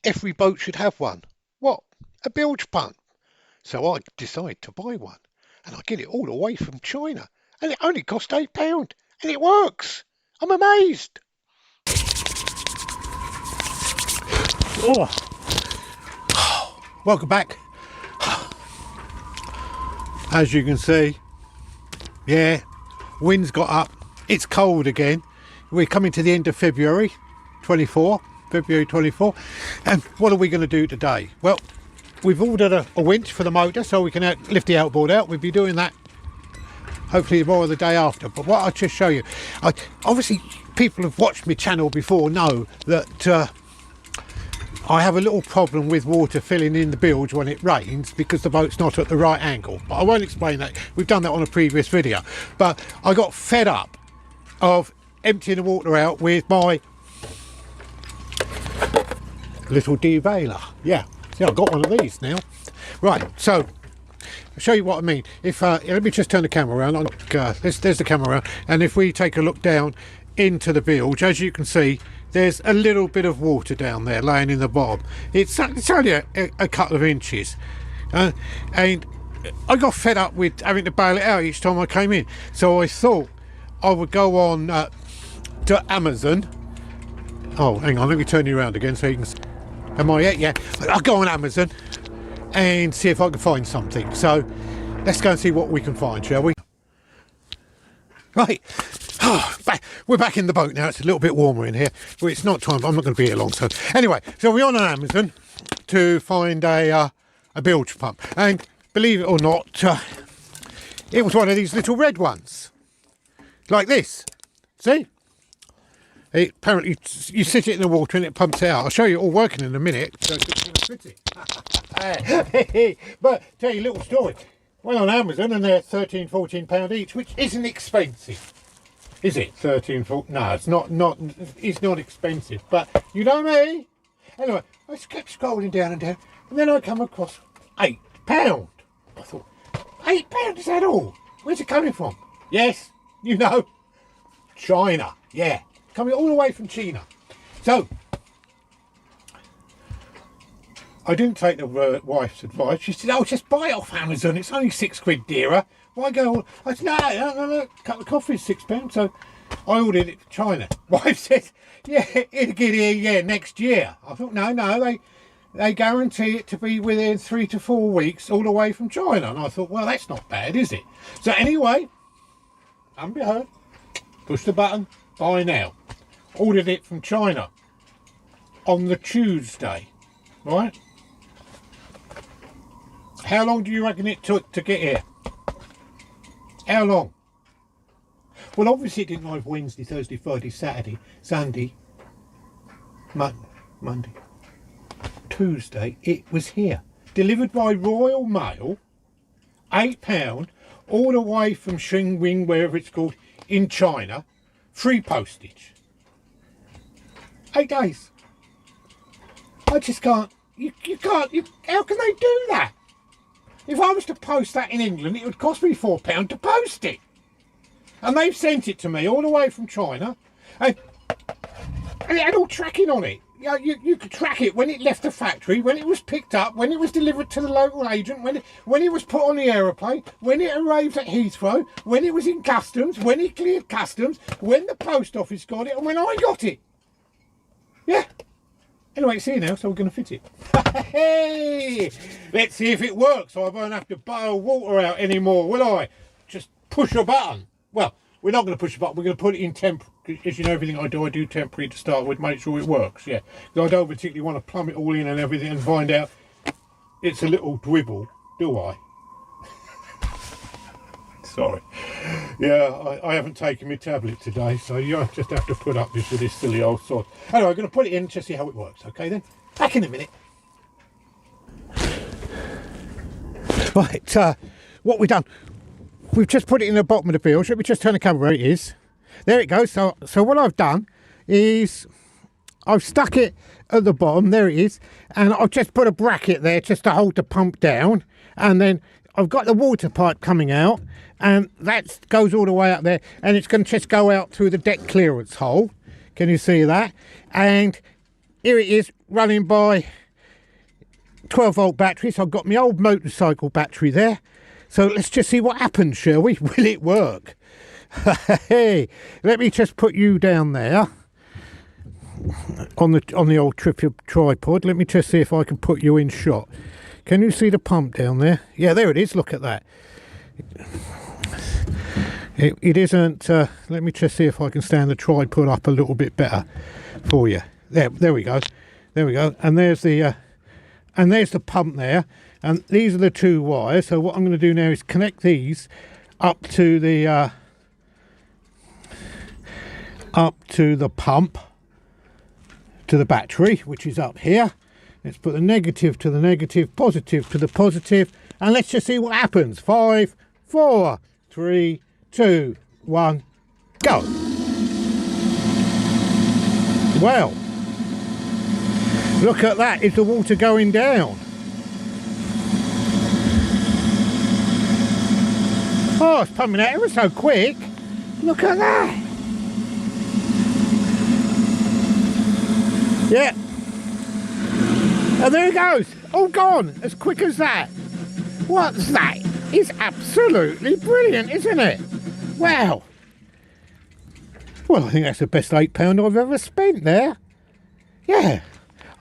every boat should have one. What? A bilge pump. So I decide to buy one, and I get it all the way from China, and it only cost £8, and it works. I'm amazed. Oh, welcome back. As you can see, yeah, wind's got up. It's cold again. We're coming to the end of February 24, and what are we going to do today? Well, we've ordered a winch for the motor so we can lift the outboard out. We'll be doing that hopefully tomorrow or the day after. But what I'll just show you, obviously people have watched my channel before know that I have a little problem with water filling in the bilge when it rains because the boat's not at the right angle. But I won't explain that. We've done that on a previous video. But I got fed up of emptying the water out with my little devailer. Yeah, see, I've got one of these now. Right, so I'll show you what I mean. If let me just turn the camera around. There's the camera around, and if we take a look down into the bilge, as you can see, there's a little bit of water down there laying in the bottom. It's only a couple of inches, and I got fed up with having to bail it out each time I came in. So I thought I would go on to Amazon. Oh, hang on, let me turn you around again so you can see. Am I yet? Yeah. I'll go on Amazon and see if I can find something. So let's go and see what we can find, shall we? Right. We're back in the boat now. It's a little bit warmer in here. Well, it's not time. I'm not going to be here long. So anyway, so we're on Amazon to find a bilge pump. And believe it or not, it was one of these little red ones. Like this. See? Apparently you sit it in the water and it pumps it out. I'll show you it all working in a minute. So it's pretty. But tell you a little story. Went on Amazon and they're £13-14 each, which isn't expensive. Is it? 13, 14? No, it's not it's not expensive. But you know me. Anyway, I just kept scrolling down and down, and then I come across £8. I thought, £8, is that all? Where's it coming from? Yes, you know, China. Yeah, coming all the way from China. So I didn't take the wife's advice. She said, "Oh, just buy it off Amazon. It's only £6 dearer." Why go? I said, no. Cup of coffee is £6. So I ordered it from China. Wife said, "Yeah, it'll get here, next year." I thought, no, they guarantee it to be within 3 to 4 weeks, all the way from China. And I thought, well, that's not bad, is it? So anyway, unbeheard, push the button, buy now. Ordered it from China on the Tuesday, right? How long do you reckon it took to get here? How long? Well, obviously it didn't arrive Wednesday, Thursday, Friday, Saturday, Sunday, Monday, Tuesday. It was here. Delivered by Royal Mail, £8, all the way from Xinjiang, wherever it's called, in China. Free postage. 8 days. I just can't. You can't. How can they do that? If I was to post that in England, it would cost me £4 to post it. And they've sent it to me all the way from China. And it had all tracking on it. You could track it when it left the factory, when it was picked up, when it was delivered to the local agent, when it was put on the aeroplane, when it arrived at Heathrow, when it was in customs, when it cleared customs, when the post office got it, and when I got it. Yeah. Anyway, it's here now, so we're going to fit it. Hey, let's see if it works, so I won't have to bail water out anymore, will I? Just push a button. Well, we're not going to push a button, we're going to put it in temporary. As you know, everything I do temporary to start with, make sure it works, yeah. Because I don't particularly want to plumb it all in and everything and find out it's a little dribble, do I? Sorry. Yeah, I haven't taken my tablet today, so you just have to put up with this silly old sod. Anyway, I'm going to put it in to see how it works, okay then? Back in a minute. Right, what we've done, we've just put it in the bottom of the bilge. Let me just turn the camera where it is. There it goes. So what I've done is I've stuck it at the bottom, there it is, and I've just put a bracket there just to hold the pump down, and then I've got the water pipe coming out, and that goes all the way up there, and it's going to just go out through the deck clearance hole. Can you see that? And here it is, running by 12-volt battery. So I've got my old motorcycle battery there. So let's just see what happens, shall we? Will it work? Hey, let me just put you down there on the old tripod. Let me just see if I can put you in shot. Can you see the pump down there? Yeah, there it is. Look at that. It isn't. Let me just see if I can stand the tripod up a little bit better for you. There we go. There we go. And there's the pump there. And these are the two wires. So what I'm going to do now is connect these up to the pump, to the battery, which is up here. Let's put the negative to the negative, positive to the positive, and let's just see what happens. 5, 4, 3, 2, 1, go. Well, look at that. Is the water going down? Oh, it's pumping out ever so quick. Look at that. Yeah. And there it goes. All gone. As quick as that. What's that? It's absolutely brilliant, isn't it? Wow. Well, I think that's the best £8 I've ever spent there. Yeah.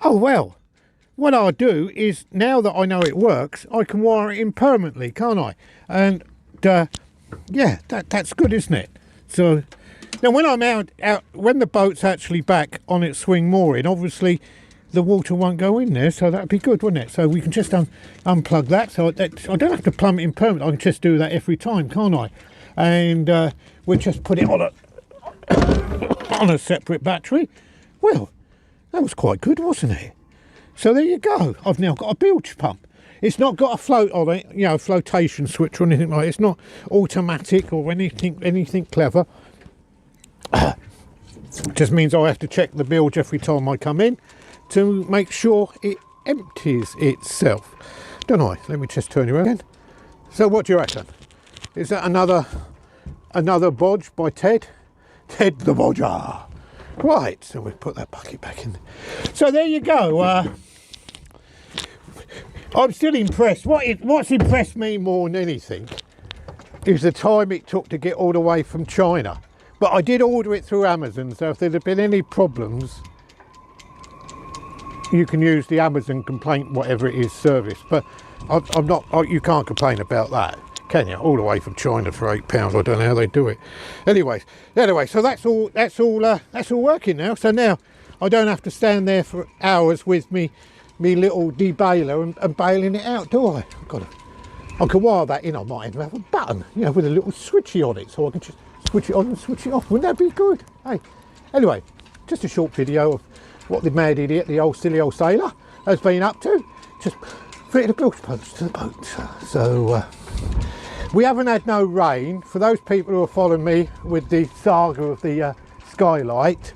Oh, well. What I'll do is, now that I know it works, I can wire it in permanently, can't I? And, yeah, that's good, isn't it? So, now when I'm out, when the boat's actually back on its swing mooring, obviously the water won't go in there, so that'd be good, wouldn't it? So we can just unplug that, so I don't have to plumb it in permanently. I can just do that every time, can't I? And we'll just put it on a separate battery. Well, that was quite good, wasn't it? So there you go. I've now got a bilge pump. It's not got a float on it, you know, flotation switch or anything like that. It's not automatic or anything clever. Just means I have to check the bilge every time I come in to make sure it empties itself, don't I? Let me just turn you around. So what do you reckon? Is that another bodge by Ted the Bodger? Right, so we'll put that bucket back in. So there you go. I'm still impressed. What's impressed me more than anything is the time it took to get all the way from China. But I did order it through Amazon, so if there'd have been any problems, you can use the Amazon complaint, whatever it is, service. But I'm not. You can't complain about that, can you? All the way from China for £8. I don't know how they do it. Anyway, so that's all working now. So now I don't have to stand there for hours with me little debailer and bailing it out, do I? I can wire that in. I might even have a button, you know, with a little switchy on it, so I can just switch it on and switch it off. Wouldn't that be good? Hey, anyway, just a short video of what the mad idiot, the old silly old sailor, has been up to. Just fitted a bilge pump to the boat. So we haven't had no rain. For those people who are following me with the saga of the skylight,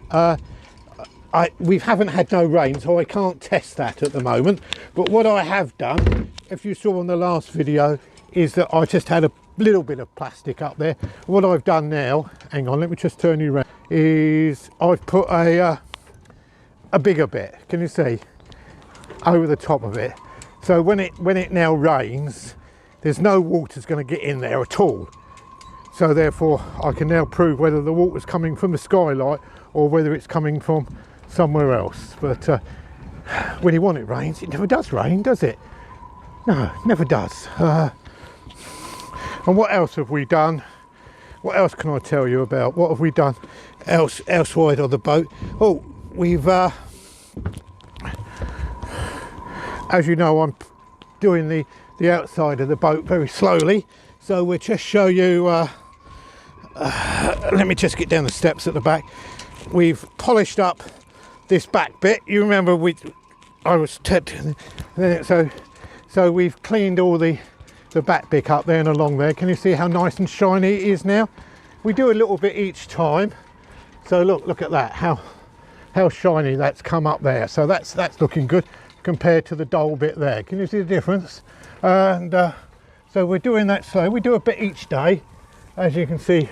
we haven't had no rain, so I can't test that at the moment. But what I have done, if you saw on the last video, is that I just had a little bit of plastic up there. What I've done now, hang on, let me just turn you around, is I've put a bigger bit, can you see, over the top of it. So when it now rains, there's no water's going to get in there at all. So therefore I can now prove whether the water's coming from the skylight or whether it's coming from somewhere else. But when you want it rains, it never does rain, does it? No, never does. And what else have we done? What else can I tell you about? What have we done elsewhere on the boat? Oh, we've as you know, I'm doing the outside of the boat very slowly, so we'll just show you. Let me just get down the steps at the back. We've polished up this back bit. You remember so we've cleaned all the back bit up there and along there. Can you see how nice and shiny it is now? We do a little bit each time. So look at that, how shiny that's come up there. So that's looking good compared to the dull bit there. Can you see the difference? And so we're doing that slow. We do a bit each day. As you can see,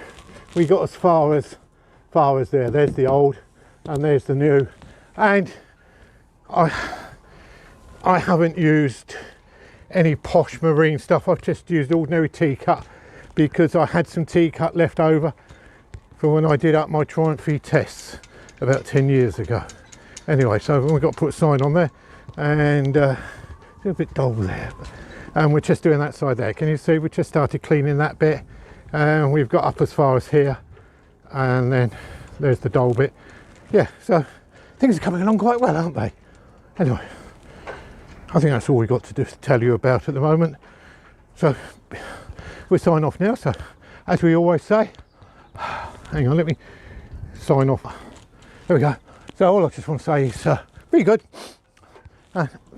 we got as far as there. There's the old and there's the new. And I haven't used any posh marine stuff. I've just used ordinary tea cut because I had some tea cut left over from when I did up my Triumph E tests about 10 years ago. Anyway, so we've got to put a sign on there, and it's a bit dull there, and we're just doing that side there. Can you see we just started cleaning that bit, and we've got up as far as here, and then there's the dull bit. Yeah, so things are coming along quite well, aren't they? Anyway, I think that's all we've got to tell you about at the moment. So we'll sign off now. So as we always say, hang on, let me sign off. There we go. So all I just want to say is be good,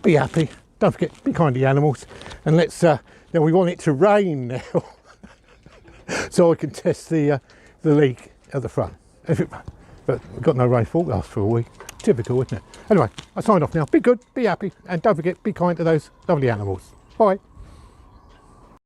be happy, don't forget, be kind to the animals, and let's, now we want it to rain now so I can test the leak at the front. But we've got no rain forecast for a week. Typical, isn't it? Anyway, I sign off now. Be good, be happy, and don't forget, be kind to those lovely animals. Bye.